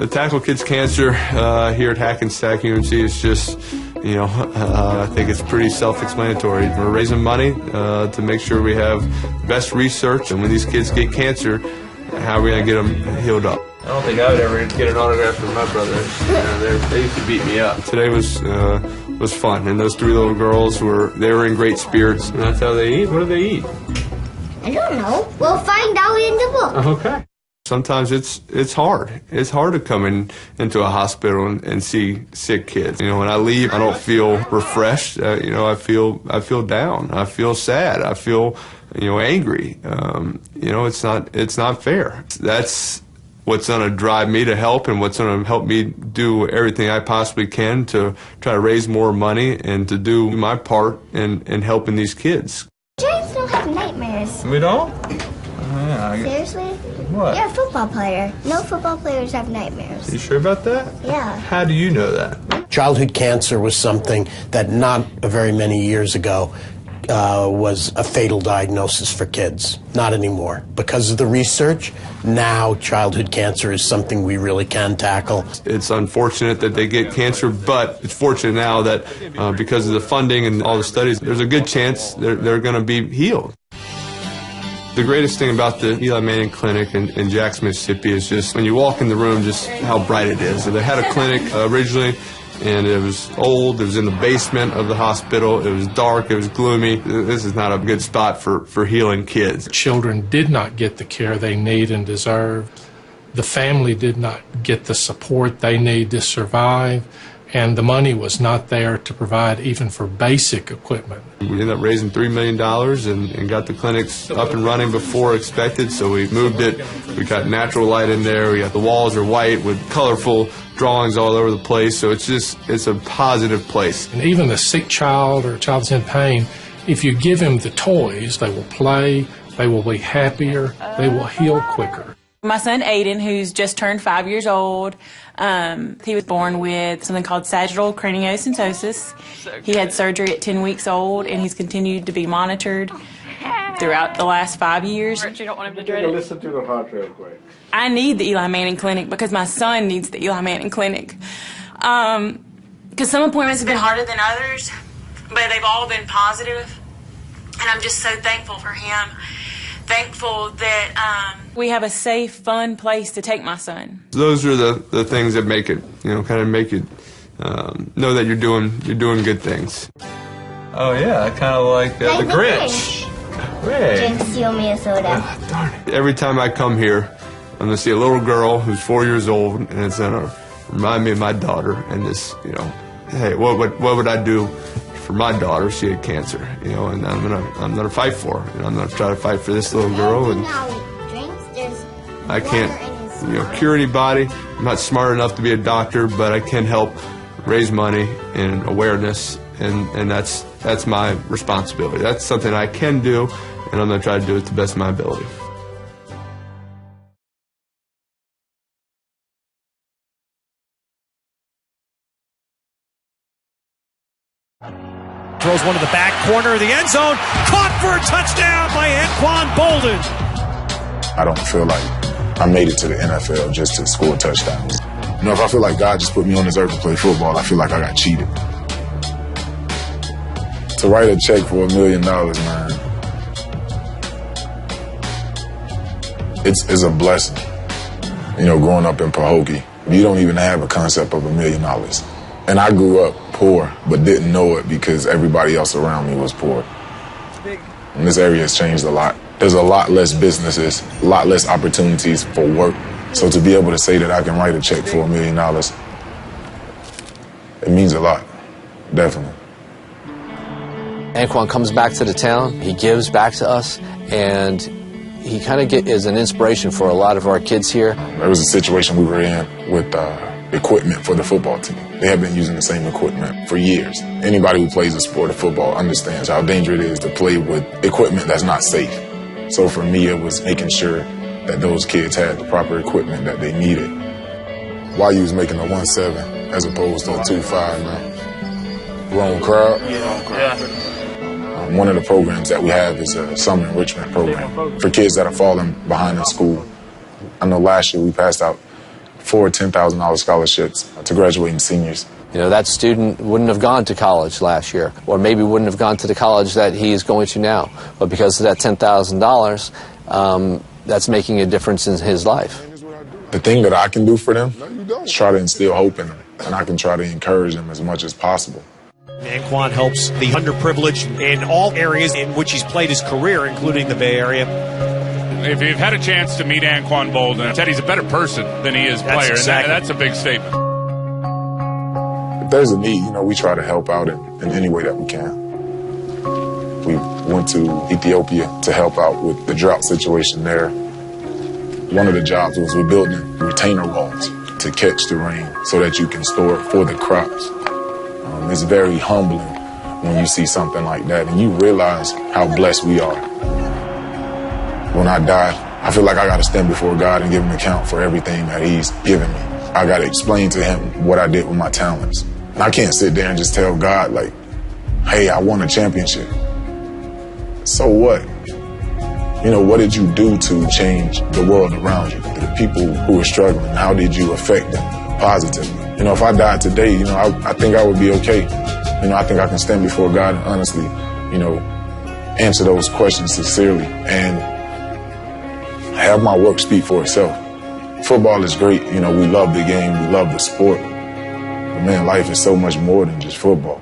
The Tackle Kids Cancer here at Hackensack UNC is just, I think it's pretty self-explanatory. We're raising money to make sure we have best research, and when these kids get cancer, how are we going to get them healed up? I don't think I would ever get an autograph from my brothers. They used to beat me up. Today was fun, and those three little girls were in great spirits. And that's how they eat. What do they eat? I don't know. We'll find out in the book. Okay. Sometimes it's hard. It's hard to come into a hospital and see sick kids. When I leave, I don't feel refreshed. I feel down. I feel sad. I feel angry. It's not fair. That's what's going to drive me to help, and what's going to help me do everything I possibly can to try to raise more money and to do my part in helping these kids. Giants don't have nightmares. We don't? Seriously? What? You're a football player. No football players have nightmares. Are you sure about that? Yeah. How do you know that? Childhood cancer was something that not very many years ago was a fatal diagnosis for kids. Not anymore. Because of the research, now childhood cancer is something we really can tackle. It's unfortunate that they get cancer, but it's fortunate now that because of the funding and all the studies, there's a good chance they're going to be healed. The greatest thing about the Eli Manning Clinic in Jackson, Mississippi is just when you walk in the room, just how bright it is. So they had a clinic originally, and it was old. It was in the basement of the hospital. It was dark. It was gloomy. This is not a good spot for healing kids. Children did not get the care they need and deserve. The family did not get the support they need to survive, and the money was not there to provide even for basic equipment. We ended up raising $3 million and got the clinics up and running before expected, so we moved it. We got natural light in there. We got the walls are white with colorful drawings all over the place, so it's a positive place. And even a sick child or a child that's in pain, if you give him the toys, they will play, they will be happier, they will heal quicker. My son Aiden, who's just turned 5 years old, he was born with something called sagittal craniosynostosis. He had surgery at 10 weeks old, and he's continued to be monitored throughout the last 5 years. You don't want him to dread it? Listen to the heart real quick. I need the Eli Manning Clinic because my son needs the Eli Manning Clinic. Because some appointments have been harder than others, but they've all been positive, and I'm just so thankful for him. Thankful that we have a safe, fun place to take my son. Those are the things that make it, kind of make it know that you're doing good things. Oh yeah, kind of like the Grinch. Didn't steal me a soda. Darn it. Every time I come here, I'm gonna see a little girl who's 4 years old, and it's gonna remind me of my daughter. And this, hey, what would I do for my daughter? She had cancer, and I'm gonna fight for her. I'm gonna try to fight for this little girl. And I can't, cure anybody. I'm not smart enough to be a doctor, but I can help raise money and awareness, and that's my responsibility. That's something I can do, and I'm gonna try to do it to the best of my ability. Throws one to the back corner of the end zone. Caught for a touchdown by Anquan Bolden. I don't feel like I made it to the NFL just to score touchdowns. If I feel like God just put me on this earth to play football, I feel like I got cheated. To write a check for $1 million, man, it's a blessing. Growing up in Pahokee, you don't even have a concept of $1 million. And I grew up poor, but didn't know it because everybody else around me was poor. And this area has changed a lot. There's a lot less businesses, a lot less opportunities for work. So to be able to say that I can write a check for $1 million, it means a lot, definitely. Anquan comes back to the town, he gives back to us, and he kind of is an inspiration for a lot of our kids here. There was a situation we were in with equipment for the football team. They have been using the same equipment for years. Anybody who plays the sport of football understands how dangerous it is to play with equipment that's not safe. So for me, it was making sure that those kids had the proper equipment that they needed. While you was making a 1.7 as opposed to a 2.5 now. Wrong crowd. One of the programs that we have is a summer enrichment program for kids that are falling behind in school. I know last year we passed out 4 $10,000 scholarships to graduating seniors. You know, that student wouldn't have gone to college last year, or maybe wouldn't have gone to the college that he is going to now. But because of that $10,000, that's making a difference in his life. The thing that I can do for them is try to instill hope in them, and I can try to encourage them as much as possible. Anquan helps the underprivileged in all areas in which he's played his career, including the Bay Area. If you've had a chance to meet Anquan Bolden, said he's a better person than he is player, exactly. and that's a big statement. If there's a need, you know, we try to help out in any way that we can. We went to Ethiopia to help out with the drought situation there. One of the jobs was we building retainer walls to catch the rain so that you can store it for the crops. It's very humbling when you see something like that and you realize how blessed we are. When I die, I feel like I got to stand before God and give him an account for everything that he's given me. I got to explain to him what I did with my talents. And I can't sit there and just tell God, like, hey, I won a championship. So what? You know, what did you do to change the world around you? The people who are struggling, how did you affect them positively? You know, if I died today, you know, I think I would be okay. You know, I think I can stand before God and honestly, you know, answer those questions sincerely and have my work speak for itself. Football is great. You know, we love the game. We love the sport. But man, life is so much more than just football.